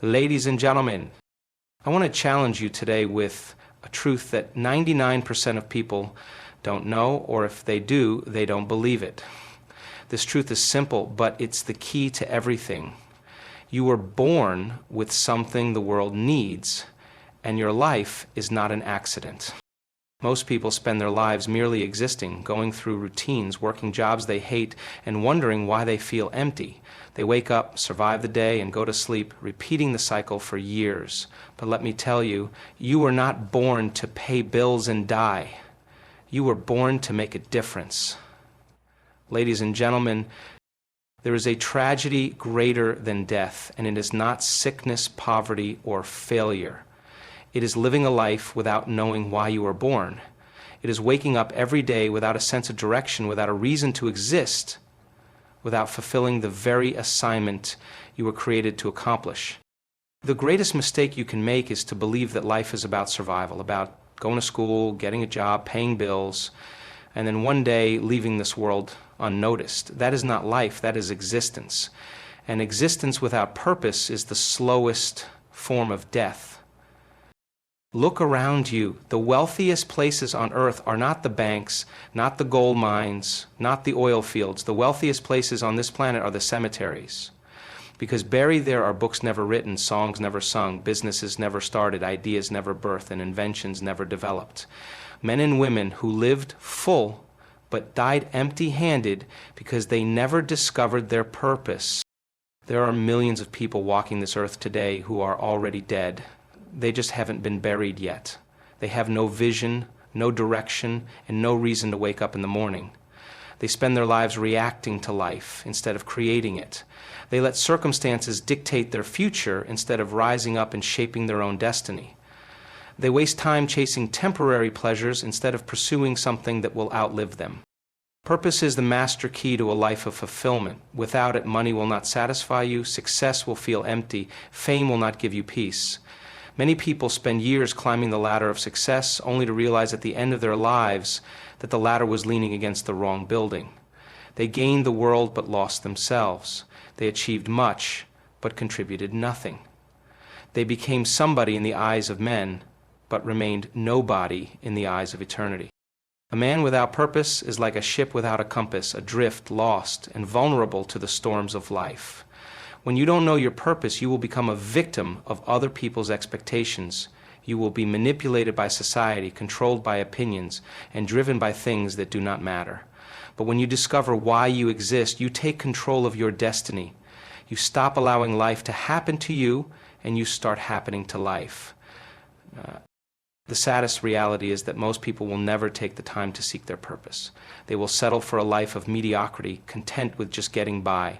Ladies and gentlemen, I want to challenge you today with a truth that 99% of people don't know, or if they do, they don't believe it. This truth is simple, but it's the key to everything. You were born with something the world needs, and your life is not an accident. Most people spend their lives merely existing, going through routines, working jobs they hate, and wondering why they feel empty. They wake up, survive the day, and go to sleep, repeating the cycle for years. But let me tell you, you were not born to pay bills and die. You were born to make a difference. Ladies and gentlemen, there is a tragedy greater than death, and it is not sickness, poverty, or failure. It is living a life without knowing why you were born. It is waking up every day without a sense of direction, without a reason to exist, without fulfilling the very assignment you were created to accomplish. The greatest mistake you can make is to believe that life is about survival, about going to school, getting a job, paying bills, and then one day leaving this world unnoticed. That is not life, that is existence. And existence without purpose is the slowest form of death. Look around you. The wealthiest places on earth are not the banks, not the gold mines, not the oil fields. The wealthiest places on this planet are the cemeteries. Because buried there are books never written, songs never sung, businesses never started, ideas never birthed, and inventions never developed. Men and women who lived full but died empty-handed because they never discovered their purpose. There are millions of people walking this earth today who are already dead. They just haven't been buried yet. They have no vision, no direction, and no reason to wake up in the morning. They spend their lives reacting to life instead of creating it. They let circumstances dictate their future instead of rising up and shaping their own destiny. They waste time chasing temporary pleasures instead of pursuing something that will outlive them. Purpose is the master key to a life of fulfillment. Without it, money will not satisfy you, success will feel empty, fame will not give you peace. Many people spend years climbing the ladder of success only to realize at the end of their lives that the ladder was leaning against the wrong building. They gained the world but lost themselves. They achieved much but contributed nothing. They became somebody in the eyes of men but remained nobody in the eyes of eternity. A man without purpose is like a ship without a compass, adrift, lost, and vulnerable to the storms of life. When you don't know your purpose, you will become a victim of other people's expectations. You will be manipulated by society, controlled by opinions, and driven by things that do not matter. But when you discover why you exist, you take control of your destiny. You stop allowing life to happen to you, and you start happening to life. The saddest reality is that most people will never take the time to seek their purpose. They will settle for a life of mediocrity, content with just getting by.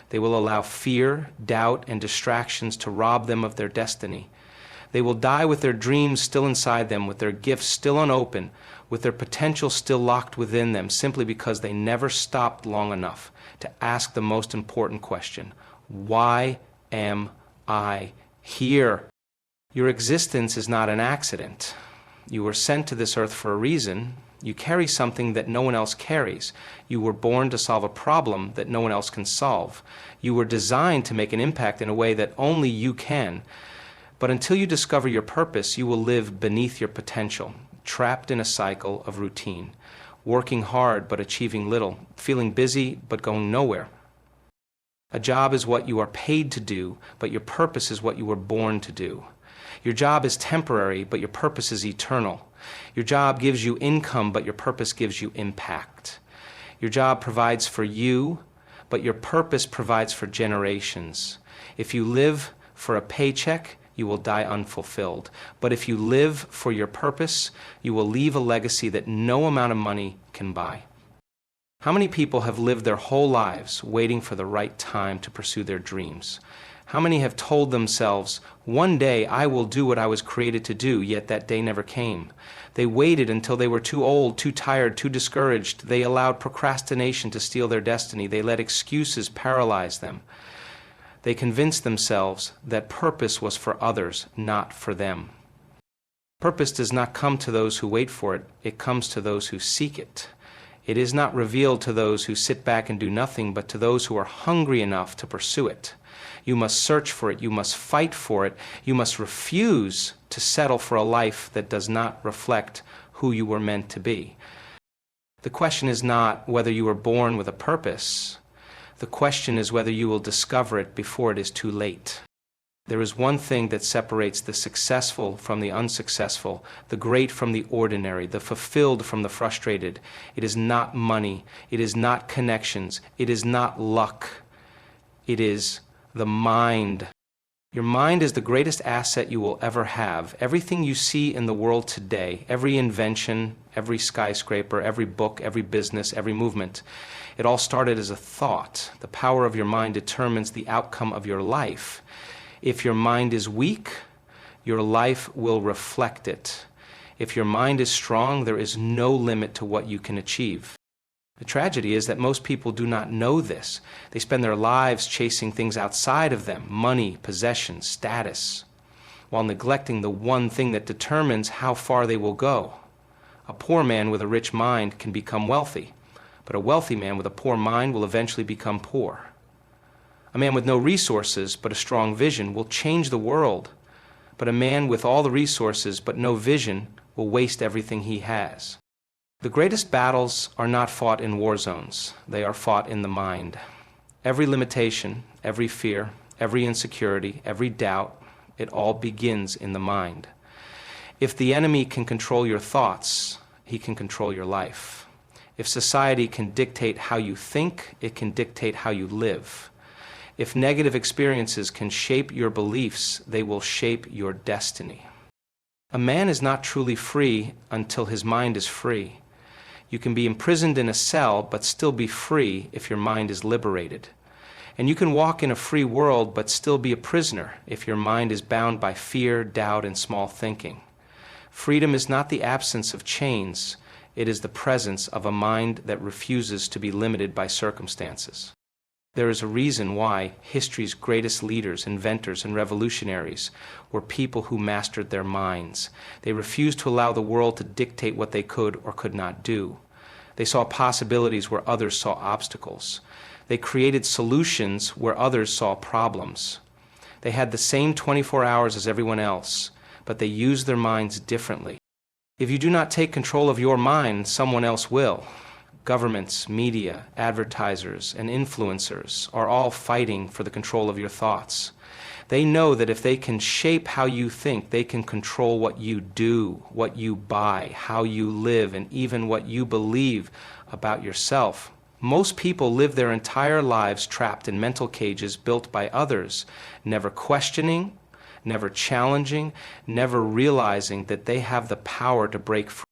They will allow fear, doubt, and distractions to rob them of their destiny. They will die with their dreams still inside them, with their gifts still unopened, with their potential still locked within them, simply because they never stopped long enough to ask the most important question: why am I here? Your existence is not an accident. You were sent to this earth for a reason. You carry something that no one else carries. You were born to solve a problem that no one else can solve. You were designed to make an impact in a way that only you can. But until you discover your purpose, you will live beneath your potential, trapped in a cycle of routine, working hard but achieving little, feeling busy but going nowhere. A job is what you are paid to do, but your purpose is what you were born to do. Your job is temporary, but your purpose is eternal. Your job gives you income, but your purpose gives you impact. Your job provides for you, but your purpose provides for generations. If you live for a paycheck, you will die unfulfilled. But if you live for your purpose, you will leave a legacy that no amount of money can buy. How many people have lived their whole lives waiting for the right time to pursue their dreams? How many have told themselves, one day I will do what I was created to do, yet that day never came? They waited until they were too old, too tired, too discouraged. They allowed procrastination to steal their destiny. They let excuses paralyze them. They convinced themselves that purpose was for others, not for them. Purpose does not come to those who wait for it. It comes to those who seek it. It is not revealed to those who sit back and do nothing, but to those who are hungry enough to pursue it. You must search for it. You must fight for it. You must refuse to settle for a life that does not reflect who you were meant to be. The question is not whether you were born with a purpose. The question is whether you will discover it before it is too late. There is one thing that separates the successful from the unsuccessful, the great from the ordinary, the fulfilled from the frustrated. It is not money. It is not connections. It is not luck. It is the mind. Your mind is the greatest asset you will ever have. Everything you see in the world today, every invention, every skyscraper, every book, every business, every movement, it all started as a thought. The power of your mind determines the outcome of your life. If your mind is weak, your life will reflect it. If your mind is strong, there is no limit to what you can achieve. The tragedy is that most people do not know this. They spend their lives chasing things outside of them, money, possessions, status, while neglecting the one thing that determines how far they will go. A poor man with a rich mind can become wealthy, but a wealthy man with a poor mind will eventually become poor. A man with no resources but a strong vision will change the world, but a man with all the resources but no vision will waste everything he has. The greatest battles are not fought in war zones. They are fought in the mind. Every limitation, every fear, every insecurity, every doubt, it all begins in the mind. If the enemy can control your thoughts, he can control your life. If society can dictate how you think, it can dictate how you live. If negative experiences can shape your beliefs, they will shape your destiny. A man is not truly free until his mind is free. You can be imprisoned in a cell but still be free if your mind is liberated. And you can walk in a free world but still be a prisoner if your mind is bound by fear, doubt, and small thinking. Freedom is not the absence of chains. It is the presence of a mind that refuses to be limited by circumstances. There is a reason why history's greatest leaders, inventors, and revolutionaries were people who mastered their minds. They refused to allow the world to dictate what they could or could not do. They saw possibilities where others saw obstacles. They created solutions where others saw problems. They had the same 24 hours as everyone else, but they used their minds differently. If you do not take control of your mind, someone else will. Governments, media, advertisers, and influencers are all fighting for the control of your thoughts. They know that if they can shape how you think, they can control what you do, what you buy, how you live, and even what you believe about yourself. Most people live their entire lives trapped in mental cages built by others, never questioning, never challenging, never realizing that they have the power to break free.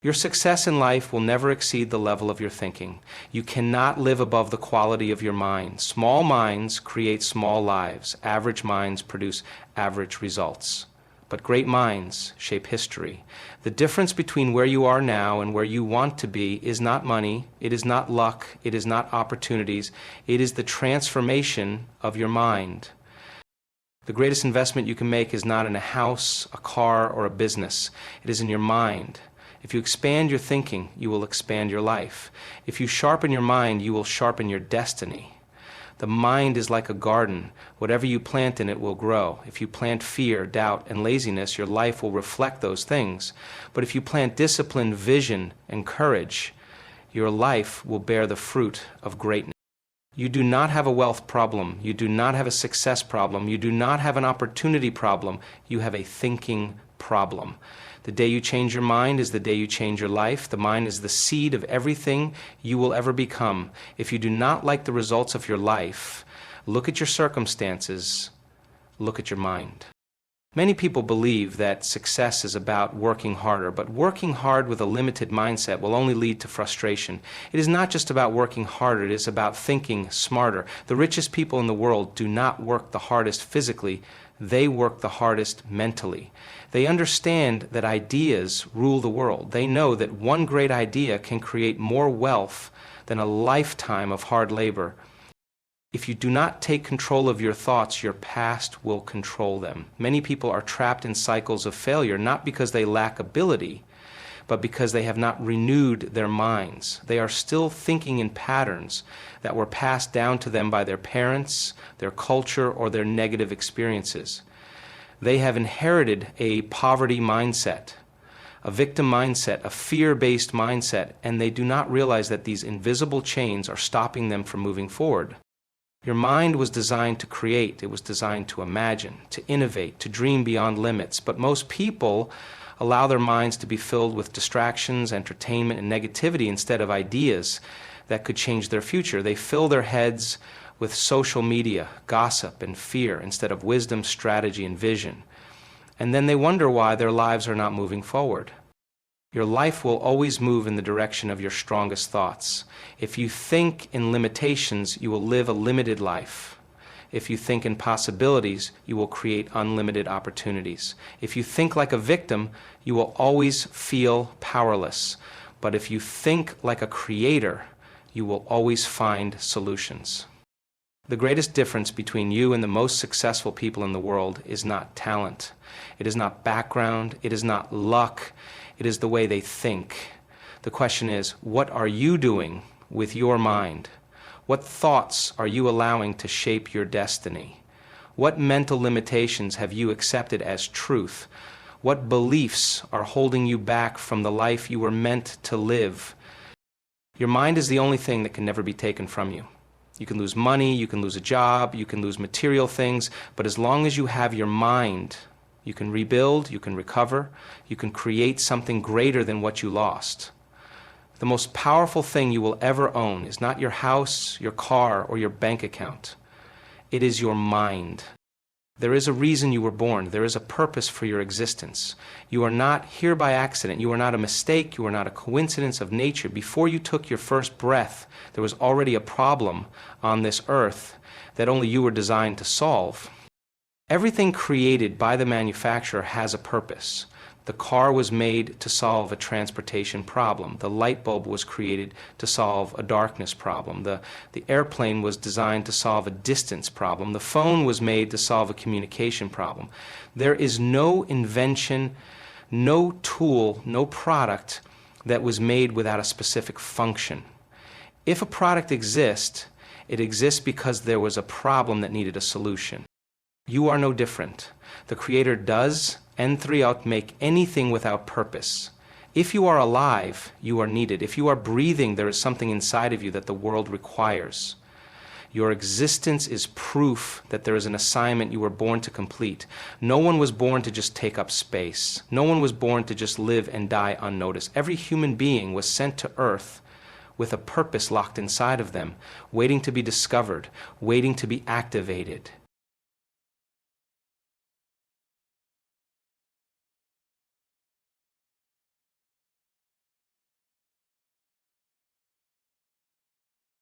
Your success in life will never exceed the level of your thinking. You cannot live above the quality of your mind. Small minds create small lives. Average minds produce average results. But great minds shape history. The difference between where you are now and where you want to be is not money, it is not luck, it is not opportunities, it is the transformation of your mind. The greatest investment you can make is not in a house, a car, or a business. It is in your mind. If you expand your thinking, you will expand your life. If you sharpen your mind, you will sharpen your destiny. The mind is like a garden. Whatever you plant in it will grow. If you plant fear, doubt, and laziness, your life will reflect those things. But if you plant discipline, vision, and courage, your life will bear the fruit of greatness. You do not have a wealth problem. You do not have a success problem. You do not have an opportunity problem. You have a thinking problem. The day you change your mind is the day you change your life. The mind is the seed of everything you will ever become. If you do not like the results of your life, look at your circumstances, look at your mind. Many people believe that success is about working harder, but working hard with a limited mindset will only lead to frustration. It is not just about working harder, it is about thinking smarter. The richest people in the world do not work the hardest physically, they work the hardest mentally. They understand that ideas rule the world. They know that one great idea can create more wealth than a lifetime of hard labor. If you do not take control of your thoughts, your past will control them. Many people are trapped in cycles of failure, not because they lack ability, but because they have not renewed their minds. They are still thinking in patterns that were passed down to them by their parents, their culture, or their negative experiences. They have inherited a poverty mindset, a victim mindset, a fear-based mindset, and they do not realize that these invisible chains are stopping them from moving forward. Your mind was designed to create, it was designed to imagine, to innovate, to dream beyond limits, but most people allow their minds to be filled with distractions, entertainment, and negativity instead of ideas that could change their future. They fill their heads with social media, gossip, and fear instead of wisdom, strategy, and vision. And then they wonder why their lives are not moving forward. Your life will always move in the direction of your strongest thoughts. If you think in limitations, you will live a limited life. If you think in possibilities, you will create unlimited opportunities. If you think like a victim, you will always feel powerless. But if you think like a creator, you will always find solutions. The greatest difference between you and the most successful people in the world is not talent. It is not background. It is not luck. It is the way they think. The question is, what are you doing with your mind? What thoughts are you allowing to shape your destiny? What mental limitations have you accepted as truth? What beliefs are holding you back from the life you were meant to live? Your mind is the only thing that can never be taken from you. You can lose money, you can lose a job, you can lose material things, but as long as you have your mind, you can rebuild, you can recover, you can create something greater than what you lost. The most powerful thing you will ever own is not your house, your car, or your bank account. It is your mind. There is a reason you were born. There is a purpose for your existence. You are not here by accident. You are not a mistake. You are not a coincidence of nature. Before you took your first breath, there was already a problem on this earth that only you were designed to solve. Everything created by the manufacturer has a purpose. The car was made to solve a transportation problem. The light bulb was created to solve a darkness problem. The airplane was designed to solve a distance problem. The phone was made to solve a communication problem. There is no invention, no tool, no product that was made without a specific function. If a product exists, it exists because there was a problem that needed a solution. You are no different. The Creator does and throughout make anything without purpose. If you are alive, you are needed. If you are breathing, there is something inside of you that the world requires. Your existence is proof that there is an assignment you were born to complete. No one was born to just take up space. No one was born to just live and die unnoticed. Every human being was sent to earth with a purpose locked inside of them, waiting to be discovered, waiting to be activated.